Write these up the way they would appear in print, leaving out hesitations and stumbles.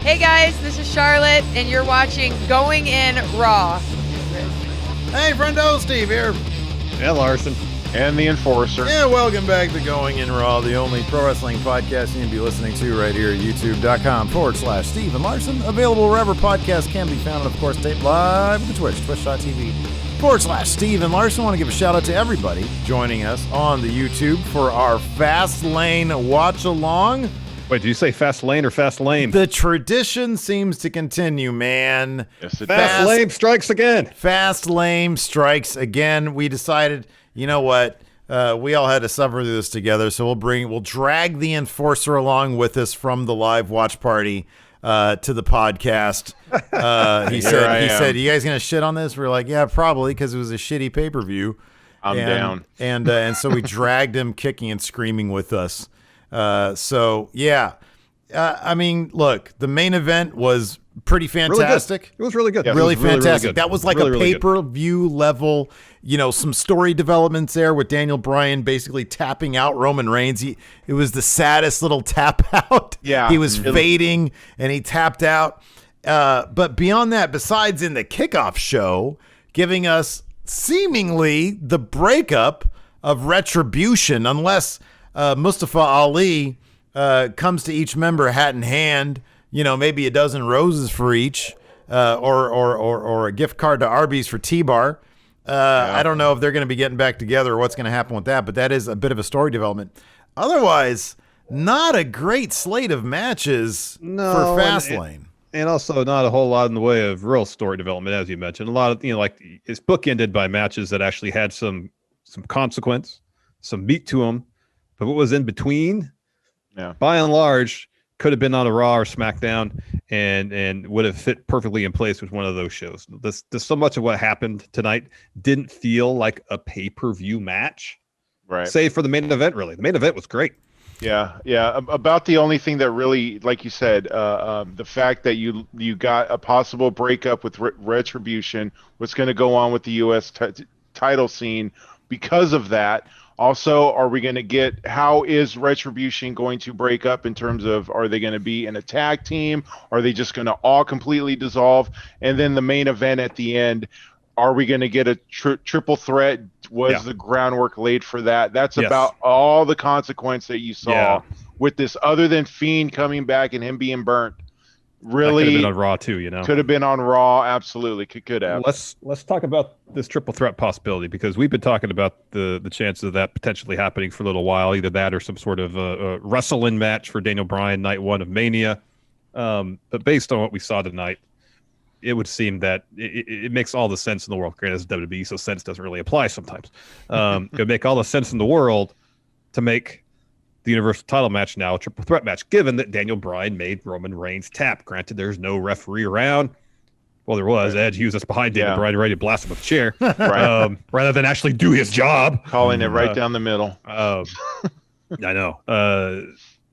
Hey guys, this is Charlotte, and you're watching Going In Raw. Hey, Friendo, Steve here. And Larson. And the Enforcer. Yeah, welcome back to Going In Raw, the only pro wrestling podcast you can be listening to right here at youtube.com/Steve and Larson. Available wherever podcasts can be found, and of course, taped live at the Twitch, twitch.tv/Steve and Larson. I want to give a shout out to everybody joining us on the YouTube for our Fastlane watch along. Wait, did you say fast lane or fast lane? The tradition seems to continue, man. Yes, it Fast does. lane strikes again. Fast lane strikes again. We decided, you know what? We all had to suffer through this together, so we'll drag the Enforcer along with us from the live watch party to the podcast. He said, "You guys gonna shit on this?" We're like, "Yeah, probably," because it was a shitty pay-per-view. I'm down. And so we dragged him kicking and screaming with us. So yeah, I mean, look, the main event was pretty fantastic. It was really good. Yeah, really fantastic. Good. That was like really, a pay-per-view level, some story developments there with Daniel Bryan basically tapping out Roman Reigns. It was the saddest little tap out. Yeah. He was fading and he tapped out. But beyond that, besides in the kickoff show, giving us seemingly the breakup of Retribution, unless Mustafa Ali comes to each member hat in hand, maybe a dozen roses for each, or a gift card to Arby's for T-Bar. I don't know if they're going to be getting back together or what's going to happen with that, but that is a bit of a story development. Otherwise, not a great slate of matches for Fastlane. And also not a whole lot in the way of real story development, as you mentioned. A lot of, like it's bookended by matches that actually had some consequence, some meat to them. But what was in between, by and large, could have been on a Raw or SmackDown and would have fit perfectly in place with one of those shows. This so much of what happened tonight didn't feel like a pay-per-view match, right? Save for the main event, really. The main event was great. Yeah. About the only thing that really, like you said, the fact that you got a possible breakup with Retribution, what's going to go on with the U.S. title scene because of that. Also, are we going to get, how is Retribution going to break up in terms of, are they going to be in a tag team? Are they just going to all completely dissolve? And then the main event at the end, are we going to get a triple threat? Was the groundwork laid for that? That's about all the consequence that you saw with this, other than Fiend coming back and him being burnt. Really could have been on Raw too, Could have been on Raw, absolutely. Could have. Let's talk about this triple threat possibility, because we've been talking about the chances of that potentially happening for a little while. Either that or some sort of wrestle-in match for Daniel Bryan night one of Mania. But based on what we saw tonight, it would seem that it makes all the sense in the world. Granted, it's WWE, so sense doesn't really apply sometimes. It would make all the sense in the world to make the Universal title match now a triple threat match, given that Daniel Bryan made Roman Reigns tap. Granted, there's no referee around. Well, there was. Edge used us behind Daniel Bryan, ready to blast him with a chair, rather than actually do his job. Calling it right down the middle. I know.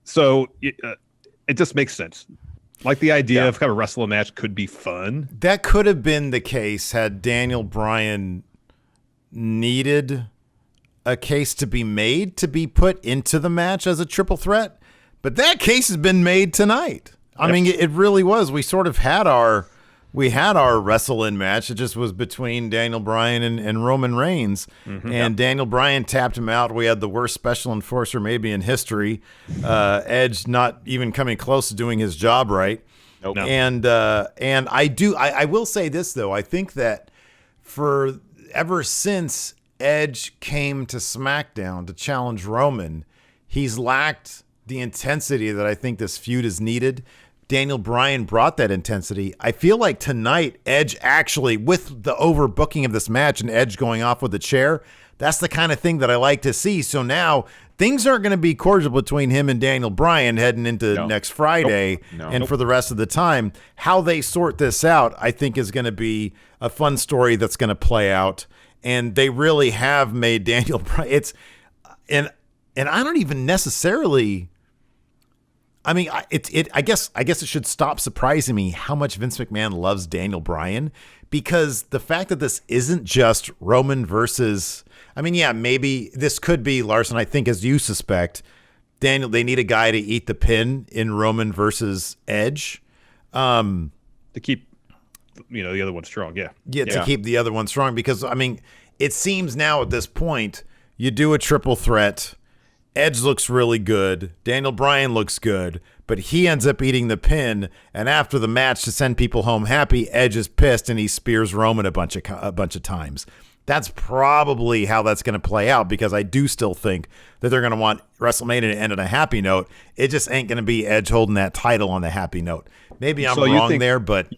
So it just makes sense. Like the idea of kind of wrestling match could be fun. That could have been the case had Daniel Bryan needed a case to be made to be put into the match as a triple threat, but that case has been made tonight. I mean, it really was. We sort of had our wrestle-in match. It just was between Daniel Bryan and Roman Reigns, and Daniel Bryan tapped him out. We had the worst special enforcer maybe in history. Edge not even coming close to doing his job right. Nope. And I will say this though. I think that for ever since Edge came to SmackDown to challenge Roman, he's lacked the intensity that I think this feud is needed. Daniel Bryan brought that intensity. I feel like tonight, Edge actually, with the overbooking of this match and Edge going off with the chair, that's the kind of thing that I like to see. So now things aren't going to be cordial between him and Daniel Bryan heading into next Friday and for the rest of the time. How they sort this out, I think, is going to be a fun story that's going to play out. And they really have made Daniel Bryan. And I don't even necessarily. I mean, I guess it should stop surprising me how much Vince McMahon loves Daniel Bryan, because the fact that this isn't just Roman versus. I mean, yeah, maybe this could be, Larson. I think, as you suspect, Daniel. They need a guy to eat the pin in Roman versus Edge. To keep, the other one strong. Yeah. Yeah, to keep the other one strong, because I mean, it seems now at this point you do a triple threat. Edge looks really good. Daniel Bryan looks good, but he ends up eating the pin. And after the match, to send people home happy, Edge is pissed and he spears Roman a bunch of times. That's probably how that's going to play out, because I do still think that they're going to want WrestleMania to end on a happy note. It just ain't going to be Edge holding that title on the happy note. Maybe I'm wrong there, but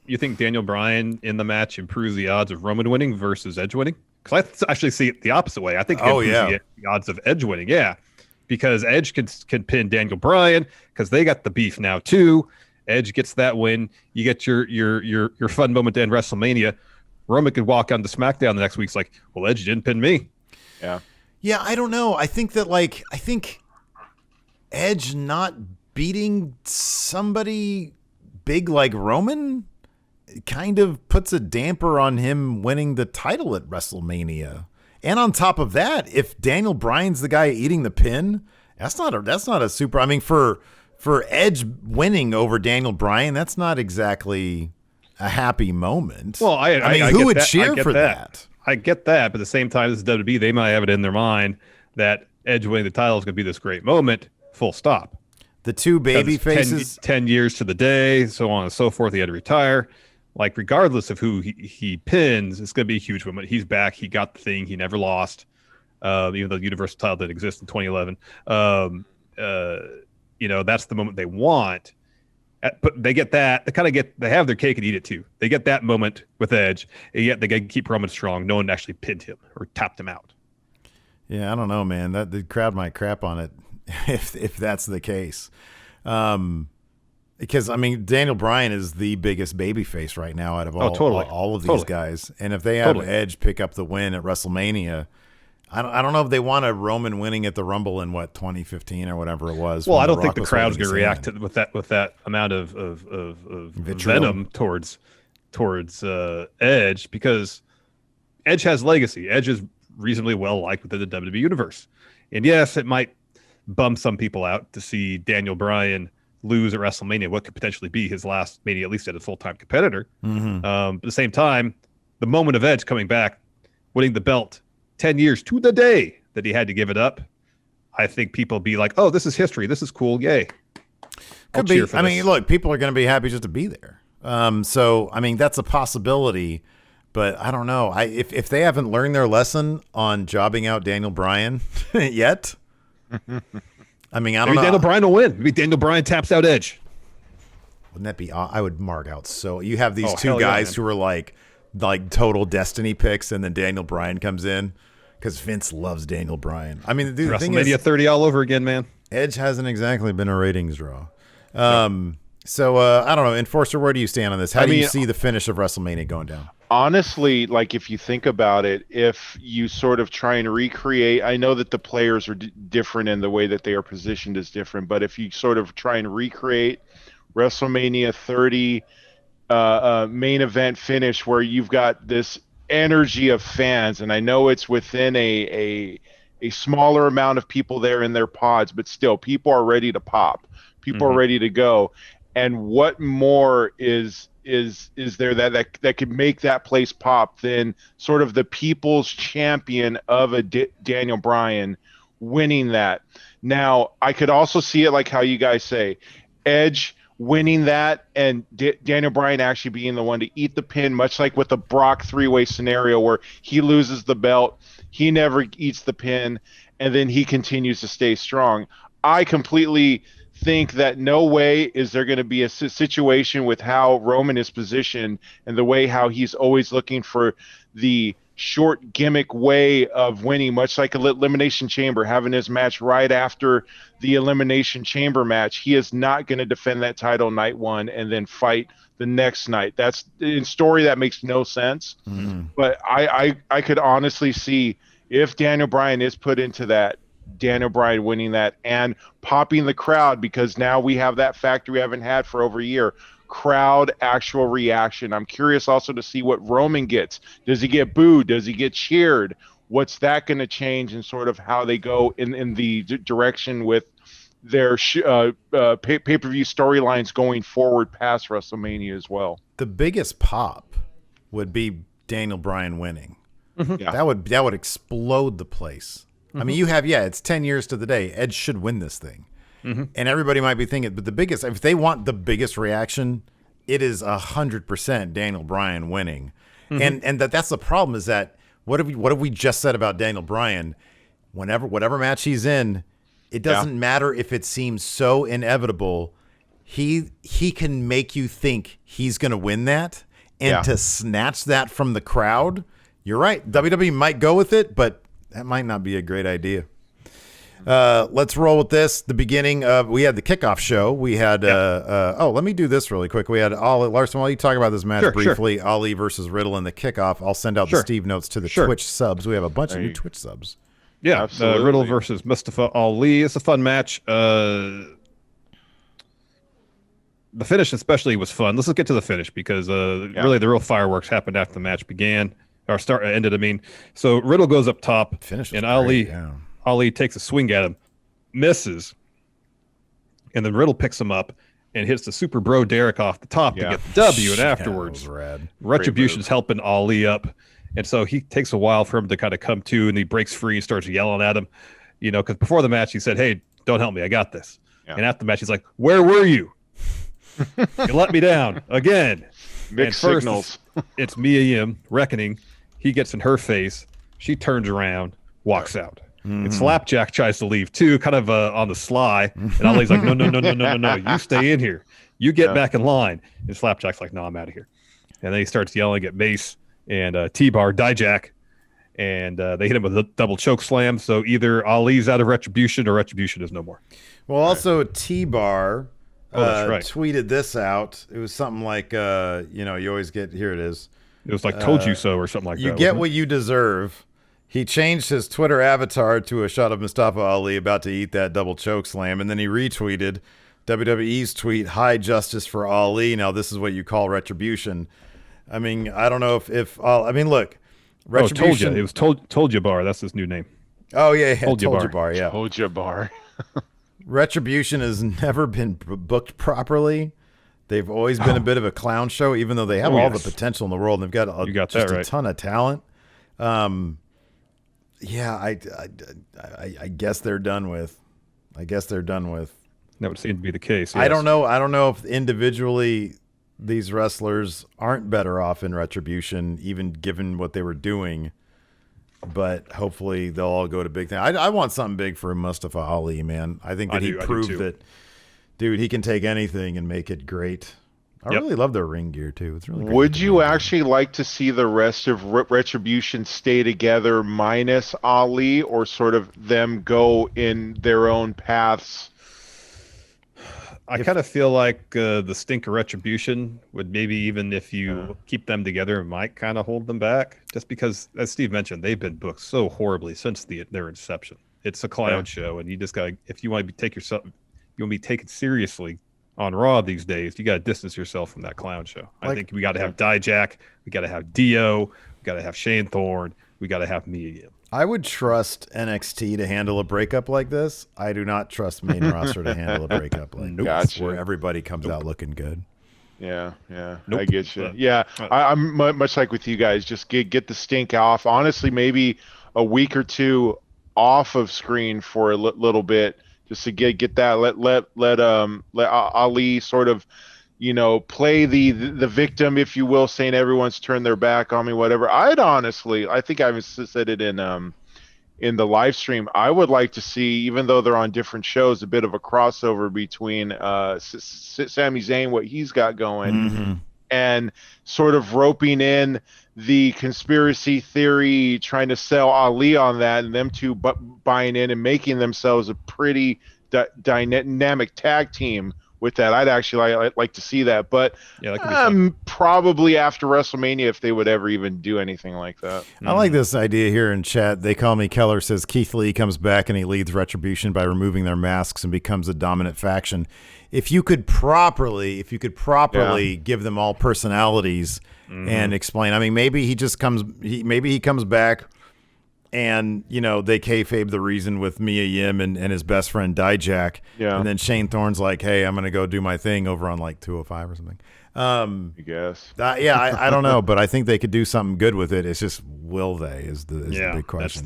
you think Daniel Bryan in the match improves the odds of Roman winning versus Edge winning? Because I actually see it the opposite way. I think it improves the odds of Edge winning. Yeah, because Edge can pin Daniel Bryan because they got the beef now too. Edge gets that win. You get your fun moment to end WrestleMania. Roman could walk on to SmackDown the next week. It's like, well, Edge didn't pin me. Yeah, I don't know. I think Edge not beating somebody big like Roman kind of puts a damper on him winning the title at WrestleMania. And on top of that, if Daniel Bryan's the guy eating the pin, that's not a super. I mean, for Edge winning over Daniel Bryan, that's not exactly a happy moment. Well, I mean, who would cheer for that? I get that, but at the same time, this is WWE. They might have it in their mind that Edge winning the title is going to be this great moment. Full stop. The two baby faces, 10 years to the day, so on and so forth. He had to retire. Like, regardless of who he pins, it's going to be a huge moment. He's back. He got the thing. He never lost, even though the Universal title did exist in 2011. That's the moment they want. But they get that. They have their cake and eat it too. They get that moment with Edge, and yet they keep Roman strong. No one actually pinned him or tapped him out. Yeah, I don't know, man. That the crowd might crap on it if that's the case. Because I mean, Daniel Bryan is the biggest babyface right now out of all of these guys. And if they have Edge pick up the win at WrestleMania, I don't know if they want a Roman winning at the Rumble in 2015 or whatever it was. Well, I don't think the crowd's going to react with that amount of venom towards Edge, because Edge has legacy. Edge is reasonably well liked within the WWE universe, and yes, it might bum some people out to see Daniel Bryan lose at WrestleMania, what could potentially be his last, maybe at least at a full-time competitor. Mm-hmm. But at the same time, the moment of Edge coming back, winning the belt 10 years to the day that he had to give it up, I think people be like, oh, this is history. This is cool. Yay. Could be. I mean, look, people are going to be happy just to be there. So, I mean, that's a possibility, but I don't know. If they haven't learned their lesson on jobbing out Daniel Bryan yet, I mean, I don't know. Daniel Bryan will win. Maybe Daniel Bryan taps out Edge. Wouldn't that be? I would mark out. So you have these two guys who are like total Destiny picks, and then Daniel Bryan comes in because Vince loves Daniel Bryan. I mean, the thing is, WrestleMania 30 all over again, man. Edge hasn't exactly been a ratings draw. So I don't know, Enforcer, where do you stand on this? How do you see the finish of WrestleMania going down? Honestly, like, if you think about it, if you sort of try and recreate, I know that the players are different and the way that they are positioned is different, but if you sort of try and recreate WrestleMania 30 main event finish where you've got this energy of fans, and I know it's within a smaller amount of people there in their pods, but still people are ready to pop. People are ready to go. And what more is there that could make that place pop than sort of the people's champion of a Daniel Bryan winning that? Now, I could also see it like how you guys say, Edge winning that and Daniel Bryan actually being the one to eat the pin, much like with the Brock three-way scenario where he loses the belt, he never eats the pin, and then he continues to stay strong. I completely think that no way is there going to be a situation with how Roman is positioned and the way how he's always looking for the short gimmick way of winning, much like Elimination Chamber, having his match right after the Elimination Chamber match. He is not going to defend that title night one and then fight the next night. That's in story that makes no sense. But I could honestly see, if Daniel Bryan is put into that, Daniel Bryan winning that and popping the crowd, because now we have that factor we haven't had for over a year. Crowd actual reaction. I'm curious also to see what Roman gets. Does he get booed? Does he get cheered? What's that going to change in sort of how they go in the direction with their pay-per-view storylines going forward past WrestleMania as well. The biggest pop would be Daniel Bryan winning. Yeah. That would explode the place. I mean, it's 10 years to the day. Edge should win this thing. And everybody might be thinking, but if they want the biggest reaction, it is 100% Daniel Bryan winning. And that's the problem is that what have we just said about Daniel Bryan? Whatever match he's in, it doesn't matter if it seems so inevitable. He can make you think he's going to win that, and to snatch that from the crowd. You're right. WWE might go with it, but that might not be a great idea. Let's roll with this. The beginning of we had the kickoff show. We had let me do this really quick. We had Larson. While you talk about this match briefly, Ali versus Riddle in the kickoff. I'll send out the Steve notes to the Twitch subs. We have a bunch of new Twitch subs. Yeah, Riddle versus Mustafa Ali. It's a fun match. The finish especially was fun. Let's get to the finish because really the real fireworks happened after the match began or ended. I mean, so Riddle goes up top, and Ali takes a swing at him, misses, and then Riddle picks him up and hits the Super Bro Derek off the top to get the W. And afterwards, Retribution's helping Ali up. And so he takes a while for him to kind of come to, and he breaks free and starts yelling at him, because before the match he said, "Hey, don't help me, I got this." Yeah. And after the match he's like, "Where were you? You let me down again." Mixed signals. It's Mia Yim reckoning. He gets in her face. She turns around, walks out. And Slapjack tries to leave too, kind of on the sly. And Ali's like, no, you stay in here. You get back in line. And Slapjack's like, no, I'm out of here. And then he starts yelling at Mace and T-Bar, Dijak. And they hit him with a double choke slam. So either Ali's out of Retribution or Retribution is no more. Well, also T-Bar tweeted this out. It was something like, you always get, here it is. It was like, told you so or something like that. You get what you deserve. He changed his Twitter avatar to a shot of Mustafa Ali about to eat that double choke slam, and then he retweeted WWE's tweet, "High justice for Ali. Now this is what you call Retribution." I mean, I don't know if look, Retribution. It was told you bar. That's his new name. Oh yeah, Told you bar. Yeah, Told you bar. Retribution has never been booked properly. They've always been a bit of a clown show, even though they have all the potential in the world. And they've got a ton of talent. Yeah, I guess they're done with. That would seem to be the case. Yes. I don't know if individually these wrestlers aren't better off in Retribution, even given what they were doing. But hopefully they'll all go to big thing. I want something big for Mustafa Ali, man. I think that he proved that, dude, he can take anything and make it great. I really love their ring gear too. It's really great. Would you actually like to see the rest of Retribution stay together minus Ali, or sort of them go in their own paths? I kind of feel like the stink of Retribution would maybe, even if you keep them together, might kind of hold them back. Just because, as Steve mentioned, they've been booked so horribly since their inception. It's a clown show, and you just got, if you want to take yourself, you want to be taken seriously on Raw these days, you got to distance yourself from that clown show. I think we got to have Dijak, we got to have Dio, we got to have Shane Thorne, we got to have Mia Yim. I would trust NXT to handle a breakup like this. I do not trust main roster to handle a breakup like this, where everybody comes out looking good. Yeah, I get you. I'm much like with you guys. Just get the stink off. Honestly, maybe a week or two off of screen for a little bit, just to get that. Let Ali sort of, play the victim, if you will, saying everyone's turned their back on me, whatever. I think I said it in the live stream. I would like to see, even though they're on different shows, a bit of a crossover between Sami Zayn, what he's got going, and sort of roping in the conspiracy theory, trying to sell Ali on that, and them two buying in and making themselves a pretty dynamic tag team with that. I'd actually like to see that, but that could be probably after WrestleMania, if they would ever even do anything like that. I like this idea here in chat. They call me Keller says Keith Lee comes back and he leads Retribution by removing their masks and becomes a dominant faction. If you could properly give them all personalities and explain. I mean, maybe he comes back And, you know, they kayfabe the reason with Mia Yim and his best friend Dijak. Yeah. And then Shane Thorne's like, hey, I'm going to go do my thing over on like 205 or something. I guess. I don't know, but I think they could do something good with it. It's just, will they is the big question.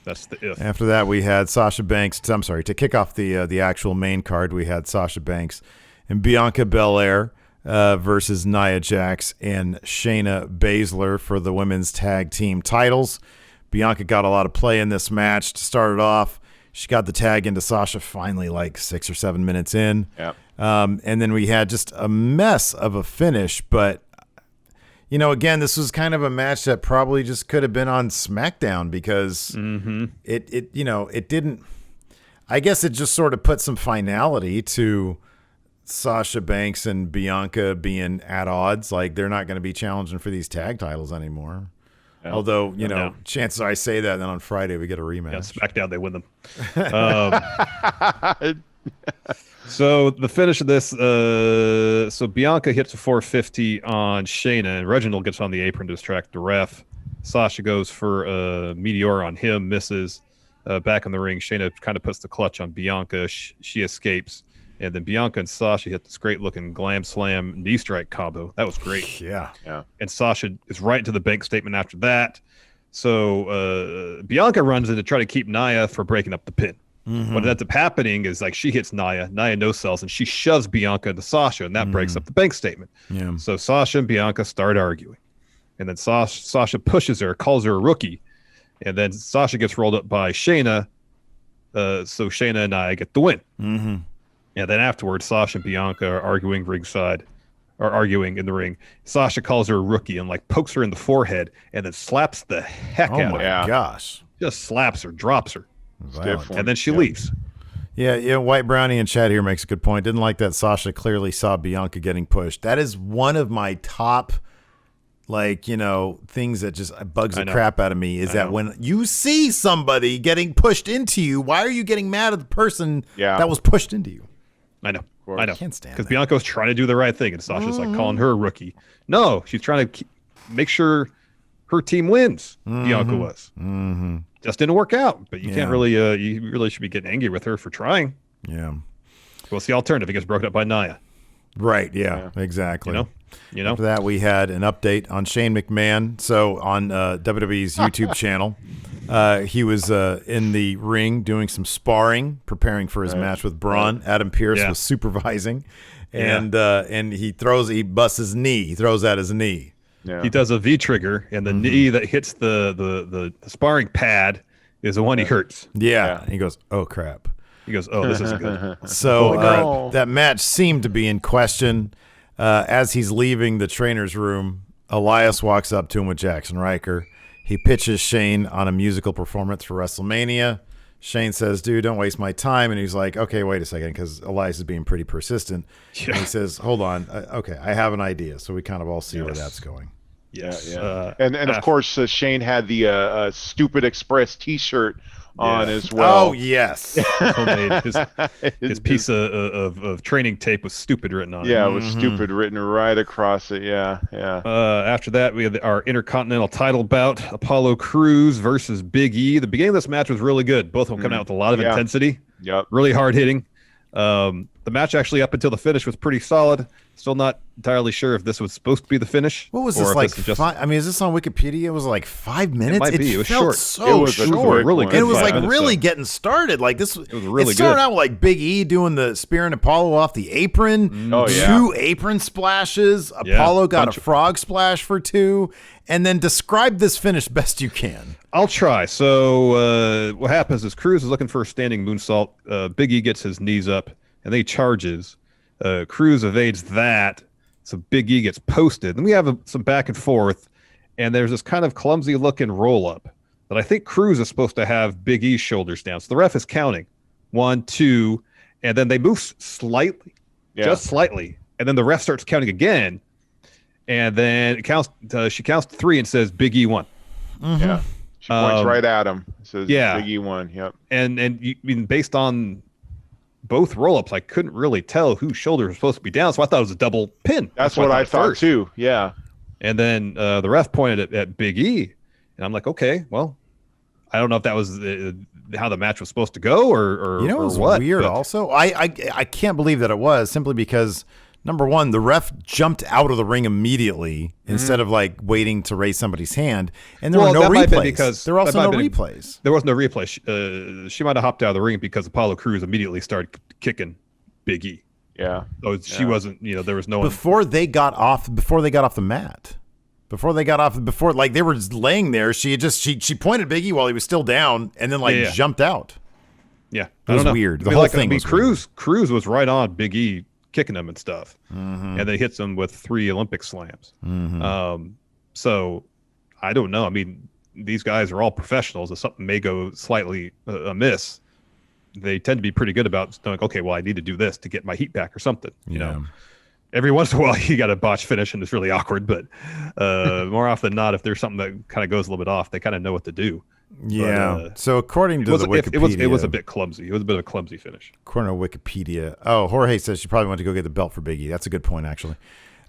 That's the if. After that, we had Sasha Banks. I'm sorry, to kick off the actual main card, we had Sasha Banks and Bianca Belair versus Nia Jax and Shayna Baszler for the women's tag team titles. Bianca got a lot of play in this match. To start it off, she got the tag into Sasha finally like 6 or 7 minutes in. Yeah. And then we had just a mess of a finish. But, you know, again, this was kind of a match that probably just could have been on SmackDown because it didn't. I guess it just sort of put some finality to Sasha Banks and Bianca being at odds. Like, they're not going to be challenging for these tag titles anymore. Yeah. Although, you know, chances are I say that, and then on Friday we get a rematch. Yeah, SmackDown, they win them. So the finish of this, so Bianca hits a 450 on Shayna, and Reginald gets on the apron to distract the ref. Sasha goes for a Meteor on him, misses. Back in the ring, Shayna kind of puts the clutch on Bianca. She escapes. And then Bianca and Sasha hit this great-looking glam slam knee strike combo. That was great. Yeah. And Sasha is right to the bank statement after that. So Bianca runs in to try to keep Nia for breaking up the pin. Mm-hmm. What ends up happening is like she hits Nia no sells, and she shoves Bianca into Sasha, and that breaks up the bank statement. Yeah. So Sasha and Bianca start arguing. And then Sasha pushes her, calls her a rookie. And then Sasha gets rolled up by Shayna. So Shayna and Nia get the win. Mm-hmm. And then afterwards, Sasha and Bianca are arguing in the ring. Sasha calls her a rookie and like pokes her in the forehead and then slaps the heck out of her. Oh my gosh. Just slaps her, drops her. Violent. And then she leaves. Yeah, White Brownie in chat here makes a good point. Didn't like that Sasha clearly saw Bianca getting pushed. That is one of my top, like, you know, things that just bugs the crap out of me is that when you see somebody getting pushed into you, why are you getting mad at the person that was pushed into you? I know. Can't stand because Bianca was trying to do the right thing, and Sasha's like calling her a rookie. No, she's trying to make sure her team wins. Bianca was. Mm-hmm. Just didn't work out, but you can't really. You really should be getting angry with her for trying. Yeah. What's the alternative? It gets broken up by Nia. Right. Yeah. Exactly. You know. After that, we had an update on Shane McMahon. So on WWE's YouTube channel, he was in the ring doing some sparring, preparing for his match with Braun. Adam Pearce was supervising, and he busts his knee. He throws at his knee. Yeah. He does a V trigger, and the knee that hits the sparring pad is the one he hurts. Yeah. He goes, "Oh crap." He goes, "Oh, this isn't good." So that match seemed to be in question. As he's leaving the trainer's room, Elias walks up to him with Jackson Riker. He pitches Shane on a musical performance for WrestleMania. Shane says, "Dude, don't waste my time." And he's like, "Okay, wait a second," because Elias is being pretty persistent. Yeah. And he says, "Hold on. Okay, I have an idea." So we kind of all see where that's going. Yes. And of course, Shane had the Stupid Express T-shirt on as well. Oh yes. his piece of training tape was stupid written on it. Yeah, it was stupid written right across it. Yeah. After that, we had our Intercontinental title bout: Apollo Crews versus Big E. The beginning of this match was really good. Both of them coming out with a lot of intensity. Yep. Really hard hitting. The match actually up until the finish was pretty solid. Still not entirely sure if this was supposed to be the finish. What was this like? Is this on Wikipedia? It was like 5 minutes. It might be. It was short. So it was short. Really good. And it was like really getting started. Like this. It was really good. It started out with like Big E doing the spearing Apollo off the apron. Two apron splashes. Apollo got a frog splash for 2. And then describe this finish best you can. I'll try. So what happens is Crews is looking for a standing moonsault. Big E gets his knees up, and then he charges. Crews evades that, so Big E gets posted. Then we have some back and forth, and there's this kind of clumsy-looking roll-up that I think Crews is supposed to have Big E's shoulders down. So the ref is counting 1, 2, and then they move slightly, just slightly, and then the ref starts counting again, and then it counts. She counts to 3 and says Big E won. Mm-hmm. Yeah, she points right at him. Says Big E won. Yep. And you mean based on both roll-ups, I couldn't really tell whose shoulders were supposed to be down, so I thought it was a double pin. That's what I thought too. Yeah. And then the ref pointed at Big E, and I'm like, okay, well, I don't know if that was how the match was supposed to go or You know, it or was what, weird. but- Also, I can't believe that it was simply because number one, the ref jumped out of the ring immediately instead of like waiting to raise somebody's hand, and there were no that might have been replays. because There were also that no might have been- replays. There was no replay. She might have hopped out of the ring because Apollo Crews immediately started kicking Big E. Yeah. So she wasn't. There was no one. Before they got off the mat. Before like they were just laying there, she pointed Big E while he was still down, and then like jumped out. Yeah, It was weird. The whole thing was weird. Crews was right on Big E, kicking him and stuff, and they hits him with 3 Olympic slams. So I don't know. I mean, these guys are all professionals. If something may go slightly amiss, they tend to be pretty good about knowing, okay, well, I need to do this to get my heat back or something. You know, every once in a while you got a botch finish and it's really awkward, but more often than not, if there's something that kind of goes a little bit off, they kind of know what to do. Yeah. But, so according to the Wikipedia, it was a bit clumsy. It was a bit of a clumsy finish. According to Wikipedia, Jorge says she probably went to go get the belt for Big E. That's a good point, actually.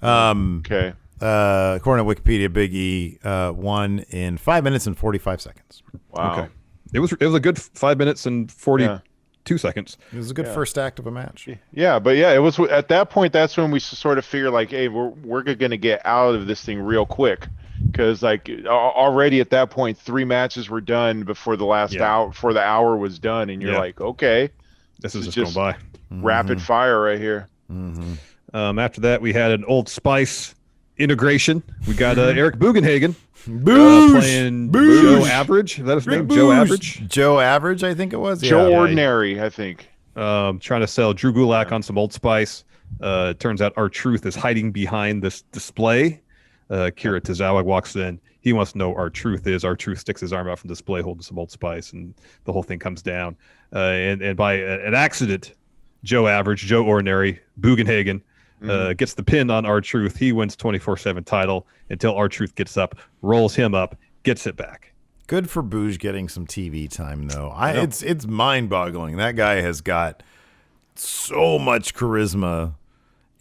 Okay. According to Wikipedia, Big E won in 5 minutes and 45 seconds. Wow. Okay. It was a good 5 minutes and 42 seconds. It was a good first act of a match. Yeah, but yeah, it was at that point. That's when we sort of figured like, hey, we're going to get out of this thing real quick, because like already at that point, 3 matches were done before the last hour, before the hour was done, and you're like, okay, this is just going by. Rapid fire right here. After that, we had an Old Spice integration. We got Eric Bugenhagen playing Joe Average. Is that his name? Joe Average? Joe Average, I think it was. Joe Ordinary, I think. Trying to sell Drew Gulak on some Old Spice. Turns out R-Truth is hiding behind this display. Kira Tozawa walks in. He wants to know R-Truth is. R-Truth sticks his arm out from the display holding some Old Spice, and the whole thing comes down. And by an accident, Joe Average, Joe Ordinary, Bugenhagen gets the pin on R-Truth. He wins 24/7 title until R-Truth gets up, rolls him up, gets it back. Good for Booge getting some TV time, though. It's mind-boggling. That guy has got so much charisma,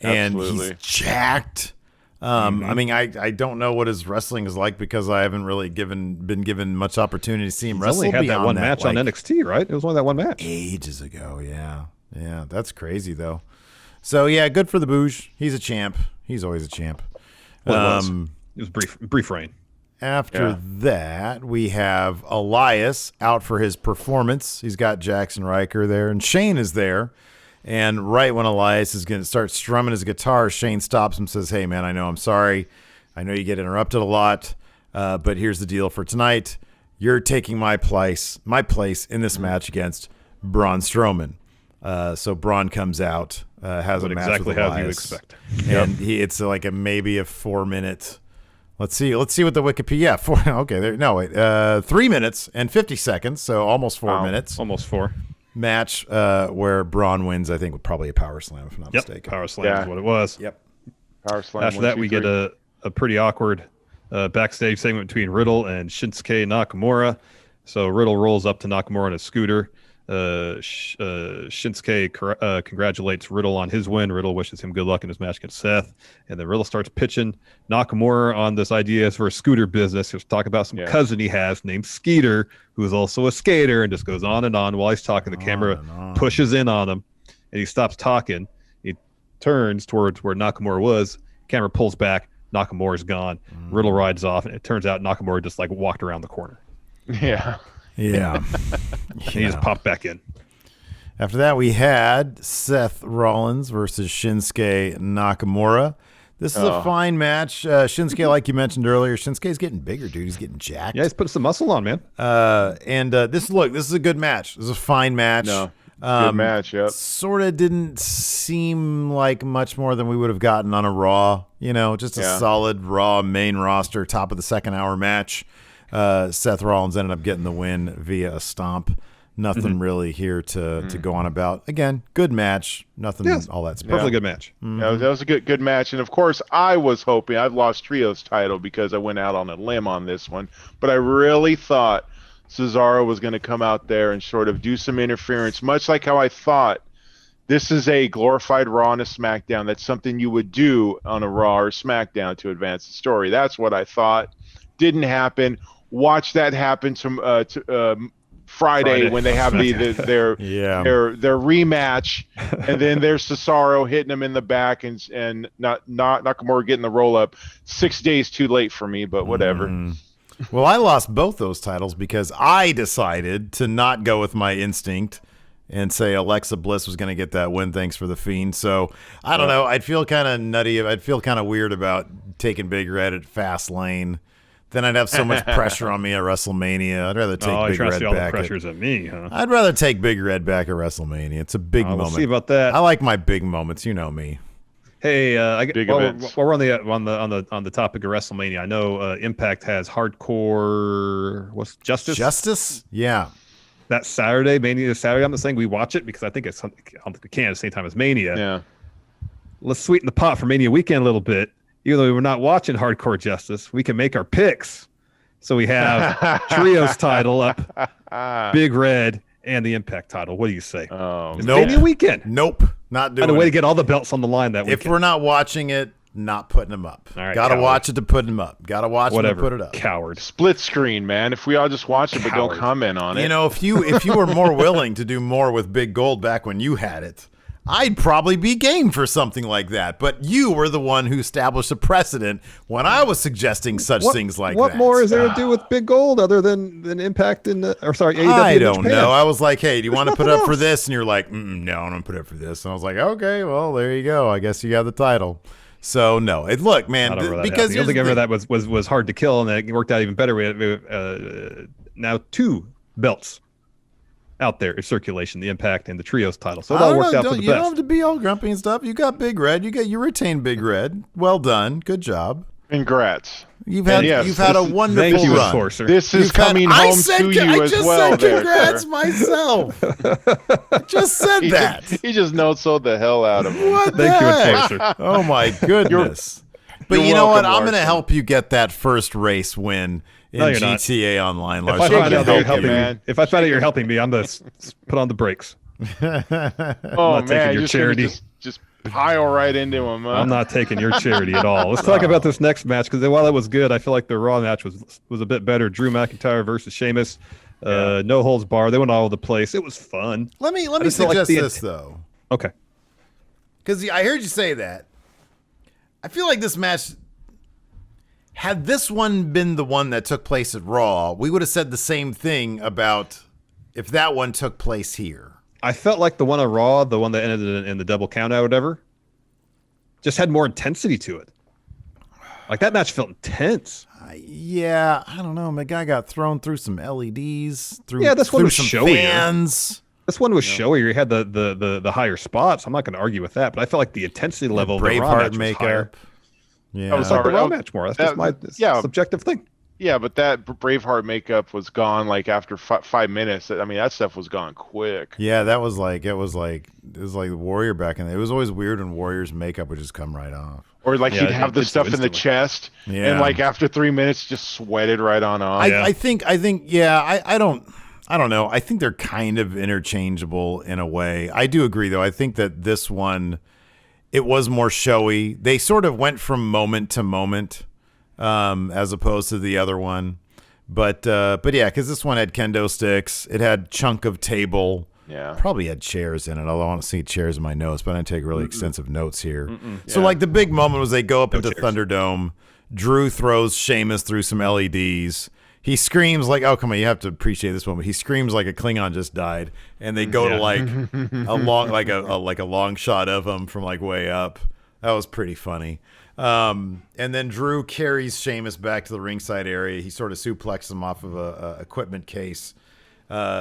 and he's jacked. I mean, I don't know what his wrestling is like because I haven't really been given much opportunity to see him wrestle. Only had that beyond one match on NXT, right? It was only that one match. Ages ago, yeah. That's crazy though. So yeah, good for the Booge. He's a champ. He's always a champ. Well, it was brief reign. After that, we have Elias out for his performance. He's got Jackson Riker there, and Shane is there. And right when Elias is going to start strumming his guitar, Shane stops him and says, "Hey, man, I know I'm sorry. I know you get interrupted a lot, but here's the deal for tonight. You're taking my place in this match against Braun Strowman." So Braun comes out, has a match exactly with how Elias. you expect. And it's like maybe a 4 minute. Let's see what the Wikipedia. 3 minutes and 50 seconds, so almost 4 minutes. Almost 4. Match where Braun wins, I think, with probably a power slam, if I'm not mistaken. Power slam is what it was. Yep. Power slam. After that, we get a pretty awkward backstage segment between Riddle and Shinsuke Nakamura. So Riddle rolls up to Nakamura on a scooter. Shinsuke congratulates Riddle on his win. Riddle wishes him good luck in his match against Seth. And then Riddle starts pitching Nakamura on this idea for a scooter business. He'll talk about some cousin he has named Skeeter, who is also a skater, and just goes on and on while he's talking. The camera pushes in on him, and he stops talking. He turns towards where Nakamura was. Camera pulls back. Nakamura's gone. Riddle rides off, and it turns out Nakamura just like walked around the corner. Yeah. He just popped back in. After that, we had Seth Rollins versus Shinsuke Nakamura. This is a fine match. Shinsuke, like you mentioned earlier, Shinsuke's getting bigger, dude. He's getting jacked. Yeah, he's putting some muscle on, man. This is a good match. This is a fine match. Good match, yep. Sort of didn't seem like much more than we would have gotten on a Raw. Just a solid Raw main roster, top of the second hour match. Seth Rollins ended up getting the win via a stomp. Nothing really here to go on about. Again, good match. Nothing all that special. Perfectly good match. That was a good match. And of course, I was hoping, I've lost Trios title because I went out on a limb on this one, but I really thought Cesaro was going to come out there and sort of do some interference, much like how I thought this is a glorified Raw and a SmackDown. That's something you would do on a Raw or SmackDown to advance the story. That's what I thought. Didn't happen. Watch that happen to Friday when they have their rematch, and then there's Cesaro hitting him in the back and not Nakamura getting the roll up. 6 days too late for me, but whatever. Well, I lost both those titles because I decided to not go with my instinct and say Alexa Bliss was going to get that win. Thanks for the Fiend. So I don't know. I'd feel kind of nutty. I'd feel kind of weird about taking Big Red at Fastlane. Then I'd have so much pressure on me at WrestleMania. I'd rather take Big Red all back. The pressure's at me, huh? I'd rather take Big Red back at WrestleMania. It's a big moment. We'll see about that. I like my big moments. You know me. Hey, while we're on the topic of WrestleMania, I know Impact has Hardcore. What's Justice? Justice? Yeah. That Saturday, Mania Saturday. I'm not saying we watch it because I don't think we can at the same time as Mania. Yeah. Let's sweeten the pot for Mania weekend a little bit. Even though we're not watching Hardcore Justice, we can make our picks. So we have Trios title up, Big Red, and the Impact title. What do you say? Nope. Mania weekend. Nope. Not doing it. And a way to get all the belts on the line that weekend. If we're not watching it, not putting them up. All right, Gotta watch it to put them up. Gotta watch it to put it up. Coward. Split screen, man. If we all just watch it but don't comment on it. You know, if you were more willing to do more with Big Gold back when you had it, I'd probably be game for something like that. But you were the one who established a precedent when I was suggesting such things like that. What more is there to do with Big Gold other than Impact AEW? I don't know. I was like, hey, do you want to put up for this? And you're like, no, I'm going to put up for this. And I was like, okay, well, there you go. I guess you got the title. So, no. Look, man, because the only thing ever that was hard to kill, and it worked out even better. We have now 2 belts out there in circulation, the Impact and the Trios title. So it all worked out for the best. You don't have to be all grumpy and stuff. You got Big Red. You retained Big Red. Well done. Good job. Congrats. You've had a wonderful run. Enforcer. This is coming home to you as well. I just said congrats myself. I just said that. He just no-sold the hell out of him. What Thank the you, heck? Enforcer. Oh my goodness. But you know what? I'm going to help you get that first race win in GTA Online, Larson. If I find out you're helping me, I'm going to put on the brakes. Oh, I'm not taking your charity. Just pile right into him. Huh? I'm not taking your charity at all. Let's talk about this next match, because while it was good, I feel like the Raw match was a bit better. Drew McIntyre versus Sheamus. No holds barred. They went all over the place. It was fun. Let me suggest this, though. Okay. Because I heard you say that. I feel like this match, had this one been the one that took place at Raw, we would have said the same thing about if that one took place here. I felt like the one on Raw, the one that ended in the double count out or whatever, just had more intensity to it. Like, that match felt intense. Yeah, I don't know. My guy got thrown through some LEDs. This one was some showier. fans. This one was showier. You had the higher spots. I'm not going to argue with that, but I felt like the intensity level of the Raw match was higher. Yeah, I was like the Raw match more. That's just my subjective thing. Yeah, but that Braveheart makeup was gone like after 5 minutes. I mean, that stuff was gone quick. Yeah, that was like it was like the Warrior back in. It was always weird when Warrior's makeup would just come right off. Or like he'd have the stuff in the chest, and like after 3 minutes, just sweated right on off. I think I don't know. I think they're kind of interchangeable in a way. I do agree, though. I think that this one, it was more showy. They sort of went from moment to moment, as opposed to the other one. But yeah, because this one had kendo sticks. It had chunk of table. Yeah. Probably had chairs in it. Although I want to see chairs in my notes, but I didn't take really extensive notes here. So like the big moment was they go up into Thunderdome. Drew throws Sheamus through some LEDs. He screams like, oh, come on, you have to appreciate this moment. He screams like a Klingon just died. And they go to like a long shot of him from like way up. That was pretty funny. And then Drew carries Sheamus back to the ringside area. He sort of suplexes him off of a equipment case.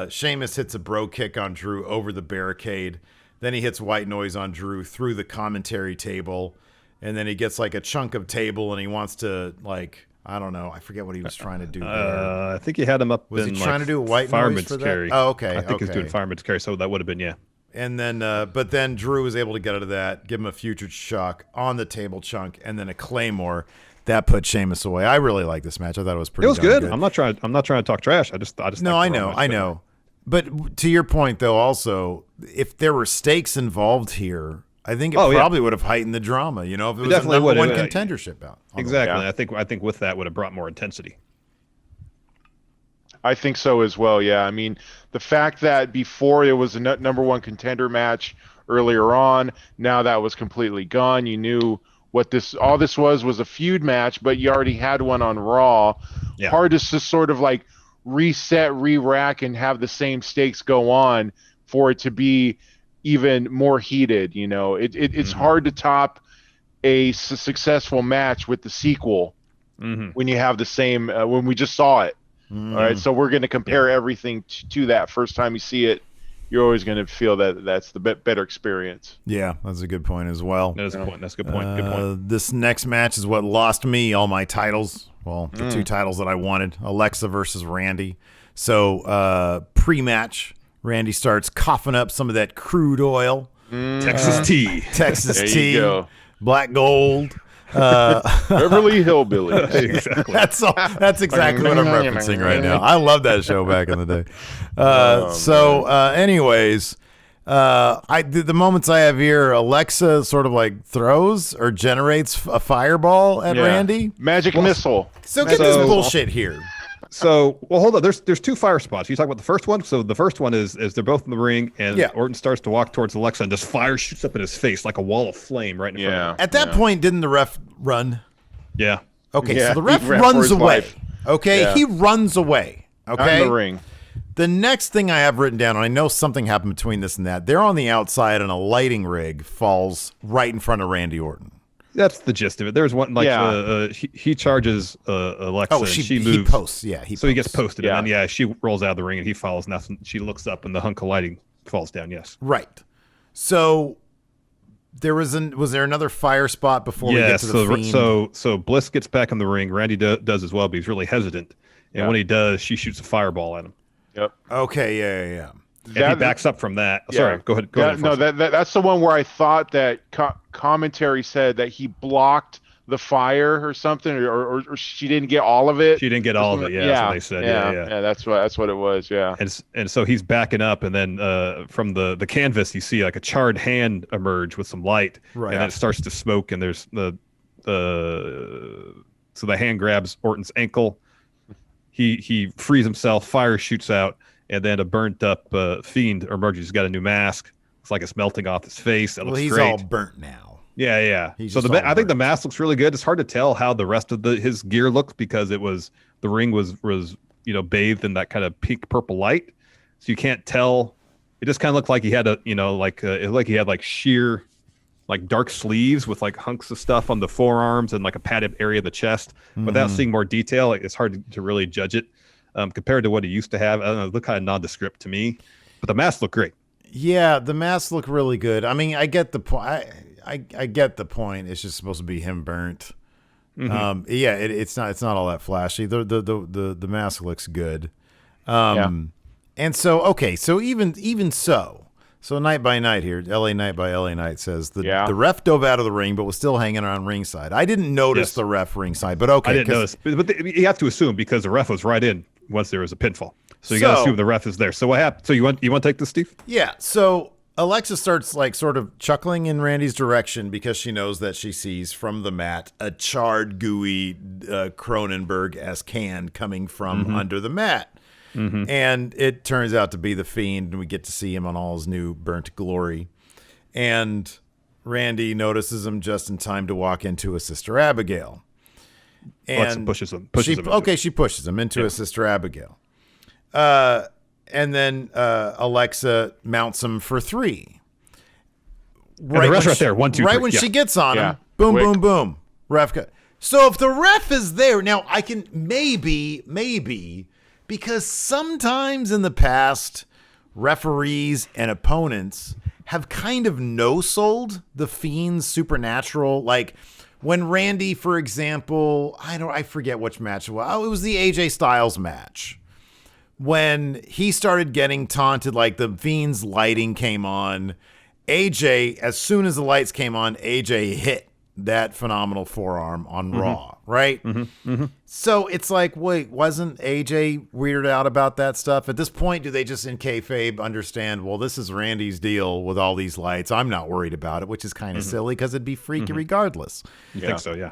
Sheamus hits a bro kick on Drew over the barricade. Then he hits white noise on Drew through the commentary table. And then he gets like a chunk of table and he wants to like, I don't know. I forget what he was trying to do there. I think he had him up. Was he trying to do a white noise for that? Carry. Oh, okay. I think he was doing fireman's carry, so that would have been, yeah. And then, but then Drew was able to get out of that, give him a future shock on the table chunk, and then a Claymore that put Sheamus away. I really like this match. I thought it was pretty. It was good. I'm not trying to talk trash. I just. No, I know. But to your point, though, also, if there were stakes involved here, I think it Oh, yeah. probably would have heightened the drama, if it was a definitely number would. one contendership bout. Exactly. I think with that would have brought more intensity. I think so as well. Yeah. I mean, the fact that before it was a number one contender match earlier on, now that was completely gone. You knew what all this was a feud match, but you already had one on Raw. Yeah. Hard to just sort of like reset, re-rack, and have the same stakes go on for it to be even more heated. It's hard to top a successful match with the sequel when you have the same when we just saw it. All right, so we're going to compare everything to that. First time you see it, you're always going to feel that that's the better experience. Yeah, that's a good point as well. That's a good point. That's a good point. Good point. This next match is what lost me all my titles. Well, the two titles that I wanted, Alexa versus Randy. So pre-match, Randy starts coughing up some of that crude oil. Texas tea. Texas There tea. you go. Black gold. Beverly Hillbillies. Exactly. That's exactly what I'm referencing right now. I love that show back in the day. Anyways, the moments I have here, Alexa sort of like throws or generates a fireball at Randy. Magic missile. So get this bullshit here. So, hold on. There's two fire spots. You talk about the first one. So the first one is they're both in the ring, and Orton starts to walk towards Alexa, and just fire shoots up in his face like a wall of flame right in front of him. At that point, didn't the ref run? Yeah. Okay, Yeah, so the ref he ran for runs his away. life. Okay, Yeah. he runs away. Okay, In the ring. The next thing I have written down, and I know something happened between this and that, they're on the outside, and a lighting rig falls right in front of Randy Orton. That's the gist of it. There's one he charges Alexa. Oh, and she he moves. posts. Yeah, So he gets posted, Yeah. and then she rolls out of the ring, and he falls. And she looks up, and the hunk of lighting falls down. Yes. Right. So was there another fire spot before we get to the Fiend? So Bliss gets back in the ring. Randy does as well, but he's really hesitant. And when he does, she shoots a fireball at him. Yep. Okay. Yeah. And he backs up from that. Yeah. Sorry, go ahead. Go ahead. No, that's the one where I thought that commentary said that he blocked the fire or something, or she didn't get all of it. She didn't get all of it. Yeah, that's what they said. Yeah. That's what it was. Yeah. And so he's backing up, and then from the canvas, you see like a charred hand emerge with some light, Right. and then it starts to smoke, and there's so the hand grabs Orton's ankle. He frees himself. Fire shoots out. And then a burnt up Fiend emerges. He's got a new mask. It's like it's melting off his face. That looks he's great. all burnt now. Yeah. He's So just I all think the burnt. mask looks really good. It's hard to tell how the rest of his gear looked because the ring was bathed in that kind of pink purple light. So you can't tell. It just kind of looked like he had it looked like he had like sheer, like dark sleeves with like hunks of stuff on the forearms and like a padded area of the chest. Without seeing more detail, it's hard to really judge it. Compared to what he used to have, I don't know, it looked kind of nondescript to me, but the mask looked great. Yeah, the masks look really good. I mean, I get the point. I get the point. It's just supposed to be him burnt. It's not all that flashy. The mask looks good. And so even so Night by Night here, LA Night by LA Night says the ref dove out of the ring, but was still hanging around ringside. I didn't notice the ref ringside, but okay. I didn't notice, but you have to assume because the ref was right in once there was a pinfall. So you got to assume the ref is there. So what happened? So you want to take this, Steve? Yeah. So Alexa starts like sort of chuckling in Randy's direction because she knows that she sees from the mat a charred, gooey Cronenberg-esque hand coming from under the mat. And it turns out to be the Fiend, and we get to see him on all his new burnt glory. And Randy notices him just in time to walk into his sister Abigail. And pushes him. She pushes him into his sister Abigail. And then Alexa mounts him for 3. Right, the ref's right there. 1, 2, 3. Right when she gets on him, boom, Quick. boom, boom. Ref cut. So if the ref is there, now I can maybe, because sometimes in the past, referees and opponents have kind of no-sold the Fiend's supernatural. Like when Randy, for example, I forget which match it was. Oh, it was the AJ Styles match. When he started getting taunted, like the Fiend's lighting came on, AJ, as soon as the lights came on, AJ hit that phenomenal forearm on Raw, right? So it's like, wait, wasn't AJ weirded out about that stuff? At this point, do they just in kayfabe understand, well, this is Randy's deal with all these lights. I'm not worried about it, which is kind of silly because it'd be freaky regardless. You think so, yeah.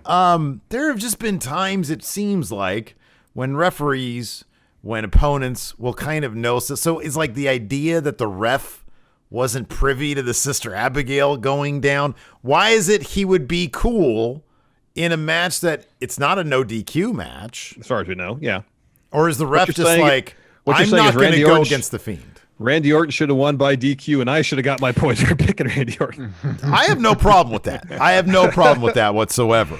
There have just been times, it seems like, when referees, when opponents will kind of know. So it's like the idea that the ref wasn't privy to the Sister Abigail going down. Why is it he would be cool in a match that it's not a no DQ match? As far as we know, yeah. Or is the ref just like, what you're I'm saying not is going to Randy go Orton against the Fiend? Randy Orton should have won by DQ, and I should have got my points for picking Randy Orton. I have no problem with that. I have no problem with that whatsoever.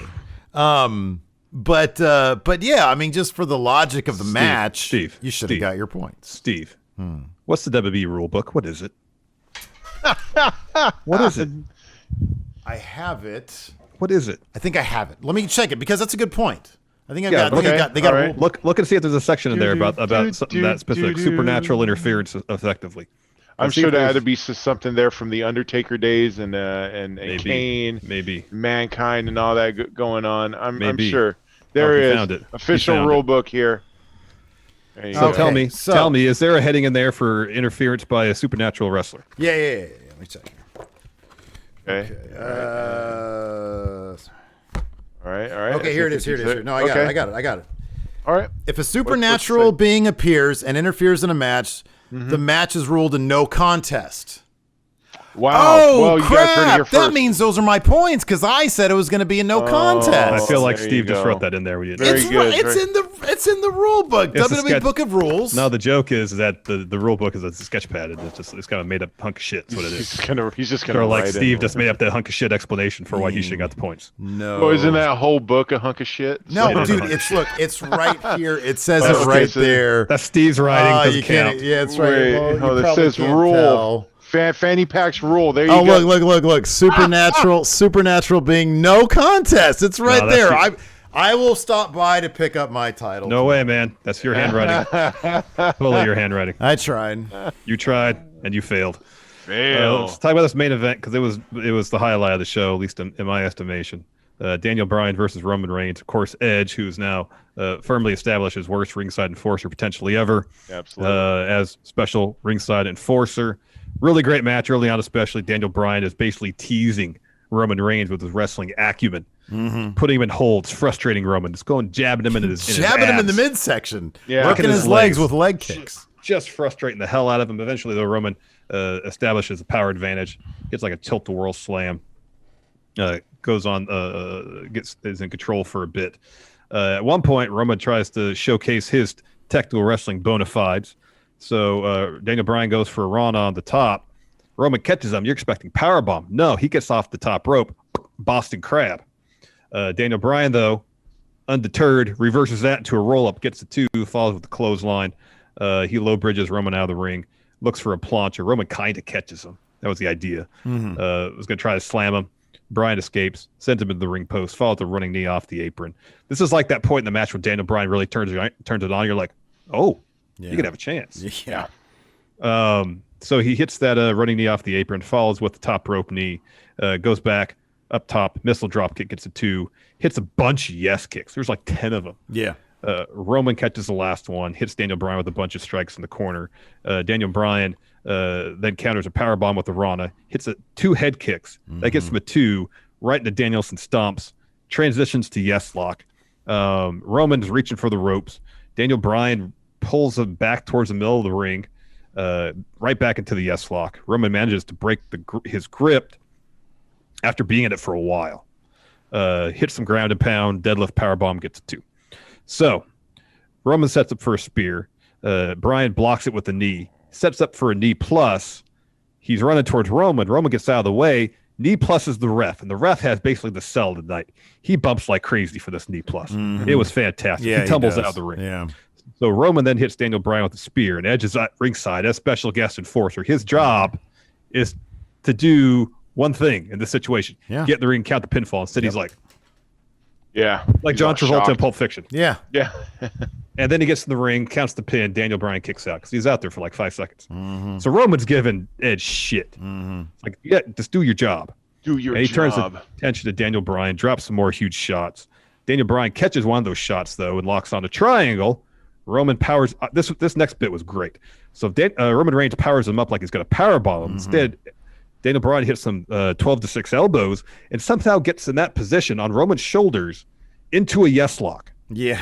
But yeah, I mean, just for the logic of the match, Steve, you should have got your points. Steve, what's the WWE rule book? What is it? What is it? I have it. What is it? I think I have it. Let me check it because that's a good point. I think I've Yeah, got. okay. They got. All right. Look and see if there's a section in there about something that specific supernatural interference effectively. I'm See sure if there had there's- to be something there from the Undertaker days and Kane, maybe. Mankind, and all that going on. I'm Maybe. sure Oh, there he is found it. He official found rule it. book here. There you So go. Okay, tell me, is there a heading in there for interference by a supernatural wrestler? Yeah. Let me check. Okay. All right. Okay, here it is. No, I got it. All right. If a supernatural say? being appears and interferes in a match, the match is ruled a no contest. Wow. Oh, well, you guys heard it here crap! first. That means those are my points because I said it was going to be a no contest. I feel like there Steve you just go. wrote that in there. We didn't. Very it's good, it's in the rule book. It's a WWE sketch- Book of Rules. No, the joke is that the rule book is a sketch pad. It's kind of made up hunk of shit. That's what it He's is. just gonna Or like write Steve it. just made up that hunk of shit explanation for why he should have got the points. No. Oh, isn't that whole book a hunk of shit? No, It is a dude. hunk of It's right here. It says it Okay, right so there. That's Steve's writing. Oh, doesn't you can't. count. Yeah, it's right. Wait, Well, you it probably says can't rule. tell. Fanny Pack's rule. There you Oh, go. look. Supernatural being no contest. It's right that's there. you. I will stop by to pick up my title. No way, man. That's your handwriting. Totally your handwriting. I tried. You tried and you failed. Fail. Let's talk about this main event because it was the highlight of the show, at least in my estimation. Daniel Bryan versus Roman Reigns. Of course, Edge, who's now firmly established as worst ringside enforcer potentially ever. Absolutely. As special ringside enforcer. Really great match early on, especially. Daniel Bryan is basically teasing Roman Reigns with his wrestling acumen, putting him in holds, frustrating Roman, just going jabbing him in his Jabbing him in the abs. midsection. Yeah. Working Kicking his his legs legs. with leg kicks. Just frustrating the hell out of him. Eventually, though, Roman establishes a power advantage. Gets like a tilt-the-world slam. Goes on, is in control for a bit. At one point, Roman tries to showcase his technical wrestling bona fides. So Daniel Bryan goes for a run on the top. Roman catches him. You're expecting powerbomb. No, he gets off the top rope. Boston Crab. Daniel Bryan, though, undeterred, reverses that into a roll-up, gets the two, follows with the clothesline. He low bridges Roman out of the ring, looks for a plancha. Roman kind of catches him. That was the idea. Was going to try to slam him. Bryan escapes, sends him into the ring post, follows the running knee off the apron. This is like that point in the match where Daniel Bryan really turns it on. You're like, oh, you could have a chance. Yeah. So he hits that running knee off the apron, follows with the top rope knee, goes back up top, missile drop kick, gets a 2, hits a bunch of yes kicks. There's like 10 of them. Yeah. Roman catches the last one, hits Daniel Bryan with a bunch of strikes in the corner. Daniel Bryan then counters a powerbomb with the Rana, hits 2 head kicks. That gets him a 2 right into Danielson stomps, transitions to yes lock. Roman's reaching for the ropes. Daniel Bryan pulls him back towards the middle of the ring, right back into the yes lock. Roman manages to break his grip after being in it for a while. Hits some ground and pound, deadlift powerbomb, gets a 2. So Roman sets up for a spear. Bryan blocks it with a knee, sets up for a knee plus. He's running towards Roman. Roman gets out of the way. Knee plus is the ref, and the ref has basically the sell tonight. He bumps like crazy for this knee plus. It was fantastic. Yeah, he tumbles does. out of the ring. Yeah. So Roman then hits Daniel Bryan with a spear, and Edge is at ringside as special guest enforcer. His job is to do one thing in this situation: get in the ring, count the pinfall. Instead, he's like He's John all Travolta in shocked. Pulp Fiction. Yeah. Yeah. And then he gets in the ring, counts the pin. Daniel Bryan kicks out because he's out there for like 5 seconds. So Roman's giving Edge shit. Like, yeah, just do your job. Do your And he turns job. attention to Daniel Bryan, drops some more huge shots. Daniel Bryan catches one of those shots, though, and locks on a triangle. Roman powers... This next bit was great. So Roman Reigns powers him up like he's going to powerbomb him. Instead, Daniel Bryan hits some 12-6 elbows and somehow gets in that position on Roman's shoulders into a yes lock. Yeah.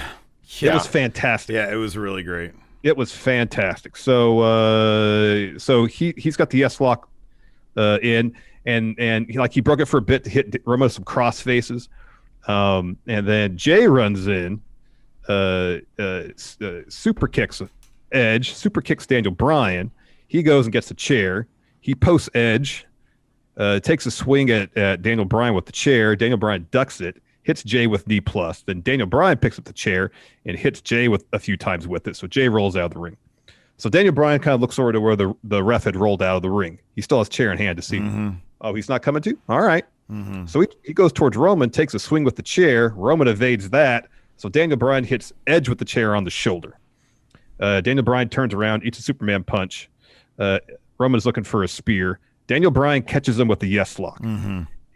It was fantastic. Yeah, it was really great. It was fantastic. So he's got the yes lock in, and he broke it for a bit to hit Roman with some cross faces, and then Jay runs in, super kicks Edge, super kicks Daniel Bryan. He goes and gets the chair. He posts Edge, takes a swing at Daniel Bryan with the chair. Daniel Bryan ducks it, hits Jay with knee plus. Then Daniel Bryan picks up the chair and hits Jay with a few times with it. So Jay rolls out of the ring. So Daniel Bryan kind of looks over to where the ref had rolled out of the ring. He still has chair in hand to see. Oh, he's not coming to? All right. So he goes towards Roman, takes a swing with the chair. Roman evades that. So Daniel Bryan hits Edge with the chair on the shoulder. Daniel Bryan turns around, eats a Superman punch. Roman's looking for a spear. Daniel Bryan catches him with the yes lock.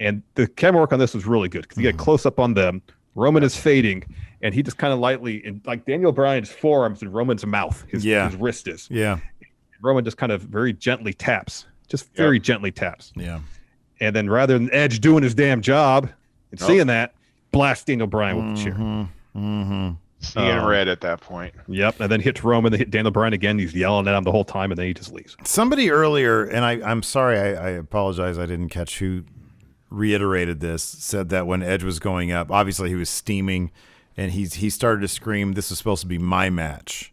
And the camera work on this was really good because you get close up on them. Roman is fading, and he just kind of lightly, and like Daniel Bryan's forearms in Roman's mouth, his wrist is. Yeah. Roman just kind of very gently taps, very gently taps. Yeah. And then rather than Edge doing his damn job and seeing that, blast Daniel Bryan with the chair. Seeing red at that point. Yep, and then hits Roman, then hit Daniel Bryan again. He's yelling at him the whole time, and then he just leaves. Somebody earlier, and I'm sorry, I apologize, I didn't catch who reiterated this, said that when Edge was going up, obviously he was steaming, and he started to scream, "This is supposed to be my match,"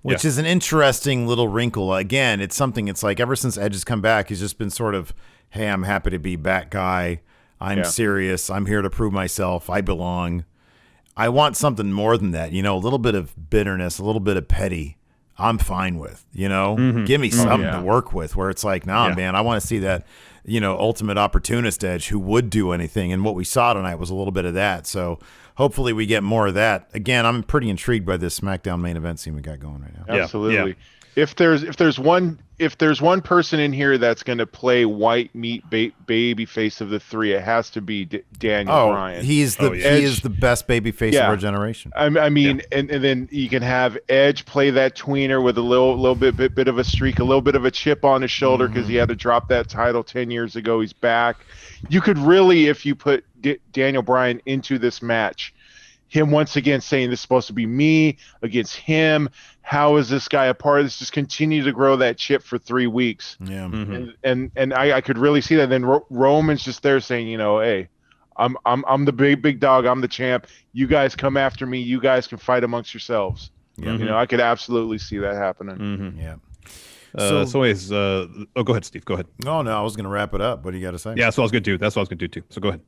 which is an interesting little wrinkle. Again, it's something, it's like ever since Edge has come back, he's just been sort of, hey, I'm happy to be back guy. I'm serious. I'm here to prove myself. I belong. I want something more than that, a little bit of bitterness, a little bit of petty. I'm fine with, give me something to work with where it's like, nah, man, I want to see that, ultimate opportunist Edge who would do anything. And what we saw tonight was a little bit of that. So hopefully we get more of that. Again, I'm pretty intrigued by this SmackDown main event scene we got going right now. Absolutely. Yeah. If there's one person in here that's going to play white meat baby face of the three, it has to be Daniel Bryan. He is the best baby face of our generation. I mean, and then you can have Edge play that tweener with a little bit of a streak, a little bit of a chip on his shoulder because he had to drop that title 10 years ago. He's back. You could really, if you put Daniel Bryan into this match, him once again saying this is supposed to be me against him. How is this guy a part of this? Just continue to grow that chip for 3 weeks. Yeah. And I could really see that. Then Roman's just there saying, hey, I'm the big dog. I'm the champ. You guys come after me. You guys can fight amongst yourselves. Yeah. I could absolutely see that happening. Yeah. So anyways, go ahead, Steve. Go ahead. No, I was going to wrap it up. What do you got to say? Yeah, that's what I was going to do. That's what I was going to do too. So go ahead.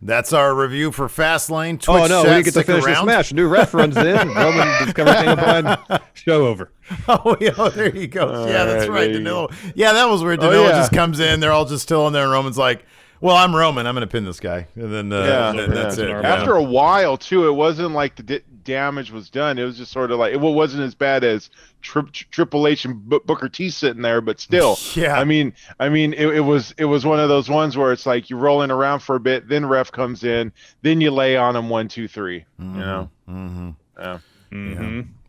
That's our review for Fastlane. Twitch we chat, get to finish this match. New ref runs in. Roman discovers Daniel Bryan. Show over. There you go. That's right. That was weird. Danilo just comes in. They're all just still in there. And Roman's like, well, I'm Roman. I'm going to pin this guy. And then that's it. After a while, too, it wasn't like the damage was done. It was just sort of like, it wasn't as bad as Triple H and Booker T sitting there, but still. Yeah. I mean, it was one of those ones where it's like you're rolling around for a bit, then ref comes in, then you lay on him 1, 2, 3.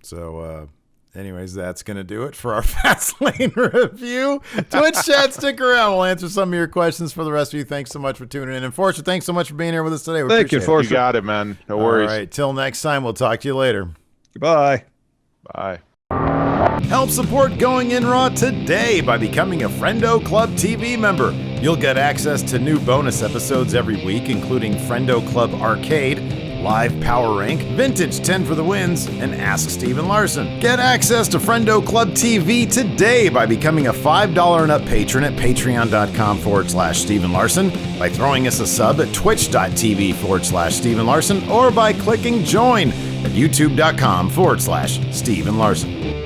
So, anyways, that's going to do it for our Fastlane review. Twitch chat, stick around. We'll answer some of your questions for the rest of you. Thanks so much for tuning in. And Fortune, thanks so much for being here with us today. Thank you, Fortune. You got it, man. No worries. All right, till next time, we'll talk to you later. Goodbye. Bye. Help support Going In Raw today by becoming a Friendo Club TV member. You'll get access to new bonus episodes every week, including Friendo Club Arcade, Live Power Rank, Vintage 10 for the Wins, and Ask Steven Larson. Get access to Friendo Club TV today by becoming a $5 and up patron at patreon.com/Steven Larson, by throwing us a sub at twitch.tv/Steven Larson, or by clicking join at youtube.com/Steven Larson.